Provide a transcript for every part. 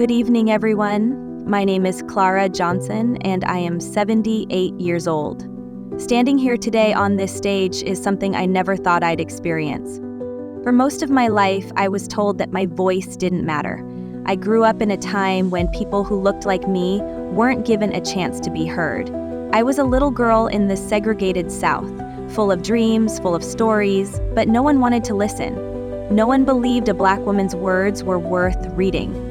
Good evening, everyone. My name is Clara Johnson, and I am 78 years old. Standing here today on this stage is something I never thought I'd experience. For most of my life, I was told that my voice didn't matter. I grew up in a time when people who looked like me weren't given a chance to be heard. I was a little girl in the segregated South, full of dreams, full of stories, but no one wanted to listen. No one believed a Black woman's words were worth reading.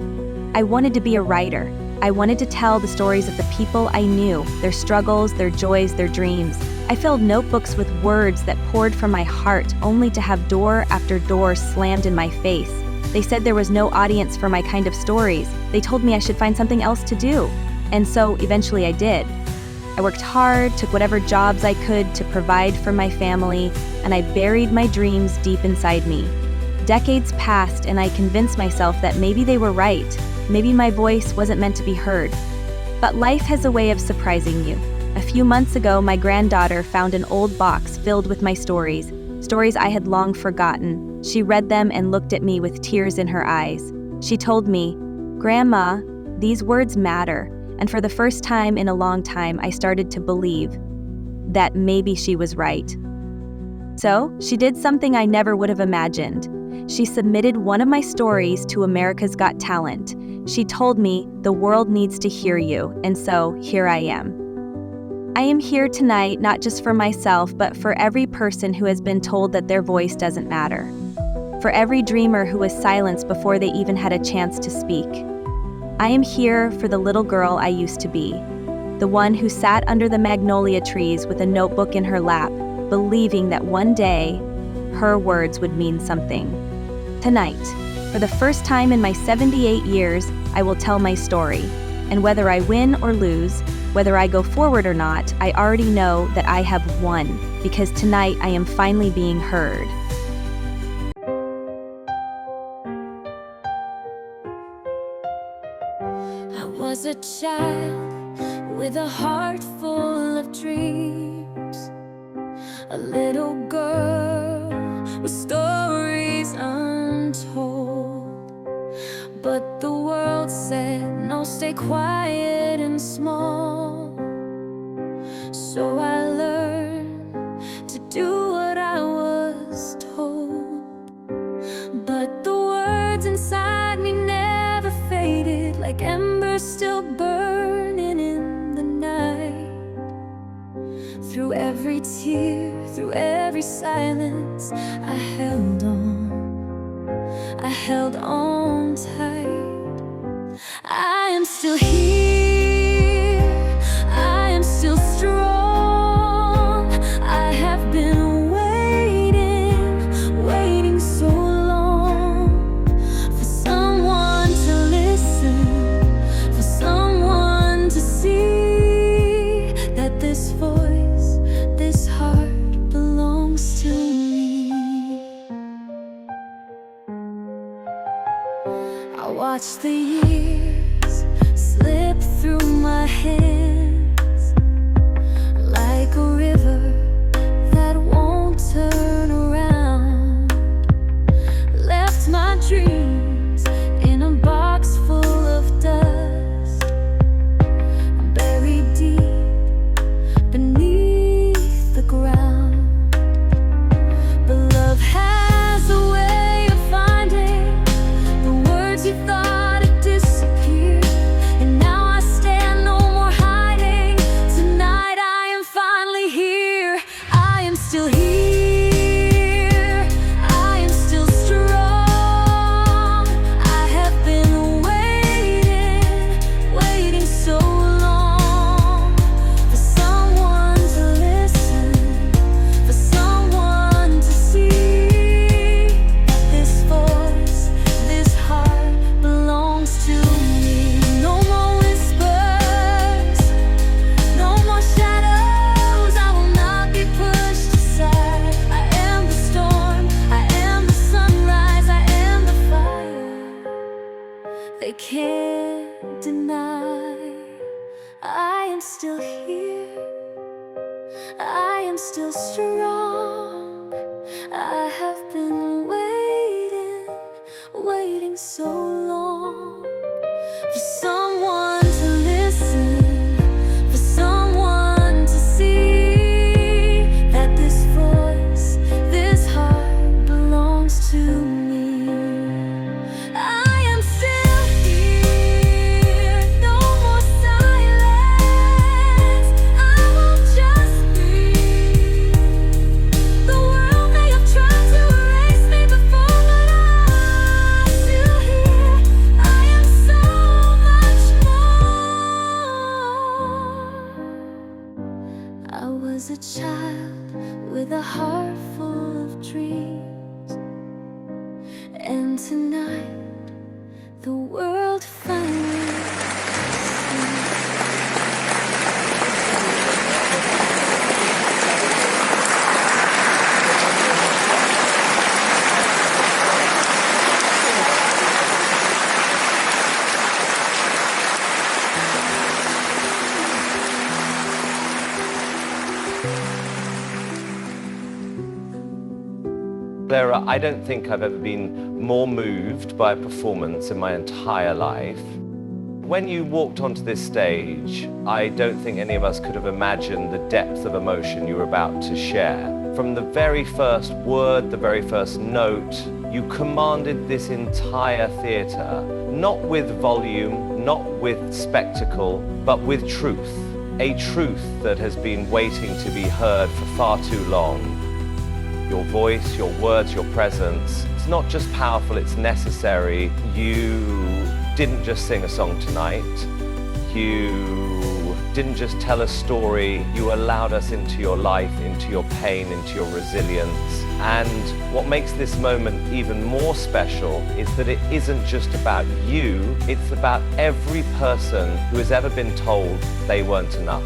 I wanted to be a writer. I wanted to tell the stories of the people I knew, their struggles, their joys, their dreams. I filled notebooks with words that poured from my heart, only to have door after door slammed in my face. They said there was no audience for my kind of stories. They told me I should find something else to do. And so eventually I did. I worked hard, took whatever jobs I could to provide for my family, and I buried my dreams deep inside me. Decades passed, and I convinced myself that maybe they were right. Maybe my voice wasn't meant to be heard. But life has a way of surprising you. A few months ago, my granddaughter found an old box filled with my stories I had long forgotten. She read them and looked at me with tears in her eyes. She told me, "Grandma, these words matter." And for the first time in a long time, I started to believe that maybe she was right. So, she did something I never would have imagined. She submitted one of my stories to America's Got Talent. She told me, "The world needs to hear you," and so here I am. I am here tonight not just for myself, but for every person who has been told that their voice doesn't matter. For every dreamer who was silenced before they even had a chance to speak. I am here for the little girl I used to be, the one who sat under the magnolia trees with a notebook in her lap, believing that one day, her words would mean something. Tonight, for the first time in my 78 years, I will tell my story. And whether I win or lose, whether I go forward or not, I already know that I have won, because tonight I am finally being heard. I was a child with a heart full of dreams, a little girl with stories untold. But the world said, no, stay quiet and small. So I learned to do what I was told. But the words inside me never faded, like embers still burning in the night. Through every tear, through every silence, I held on tight. I am still here, I am still strong. I have been waiting so long, for someone to listen, for someone to see that this voice, this heart belongs to me. I watch the years slip through my hands, like a river that won't turn around. Left my dreams in a box full of dust, buried deep beneath the ground. But love has a way of finding the words you thought had disappeared. And now I stand no more hiding. Tonight I am finally here. I am still here, I am still strong. I have been waiting so long, for someone to listen, for someone to see. This voice, this heart belongs to me. No more whispers, no more shadows. I will not be pushed aside. I am the storm, I am the sunrise, I am the fire they can't deny. I am still here, I am still strong. I have been waiting so long, I was a child with a heart full of dreams, and tonight the world finally Clara, I don't think I've ever been more moved by a performance in my entire life. When you walked onto this stage, I don't think any of us could have imagined the depth of emotion you were about to share. From the very first word, the very first note, you commanded this entire theatre, not with volume, not with spectacle, but with truth. A truth that has been waiting to be heard for far too long. Your voice, your words, your presence, it's not just powerful, it's necessary. You didn't just sing a song tonight. You didn't just tell a story. You allowed us into your life, into your pain, into your resilience. And what makes this moment even more special is that it isn't just about you, it's about every person who has ever been told they weren't enough.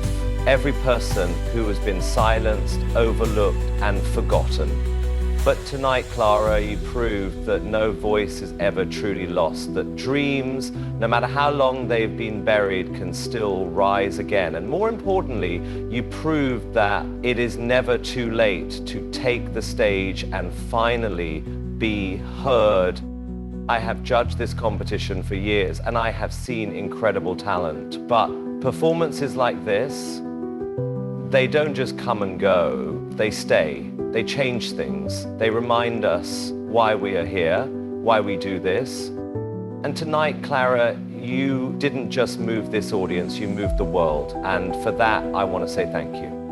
Every person who has been silenced, overlooked, and forgotten. But tonight, Clara, you proved that no voice is ever truly lost, that dreams, no matter how long they've been buried, can still rise again. And more importantly, you proved that it is never too late to take the stage and finally be heard. I have judged this competition for years, and I have seen incredible talent. But performances like this, they don't just come and go, they stay. They change things. They remind us why we are here, why we do this. And tonight, Clara, you didn't just move this audience, you moved the world. And for that, I want to say thank you.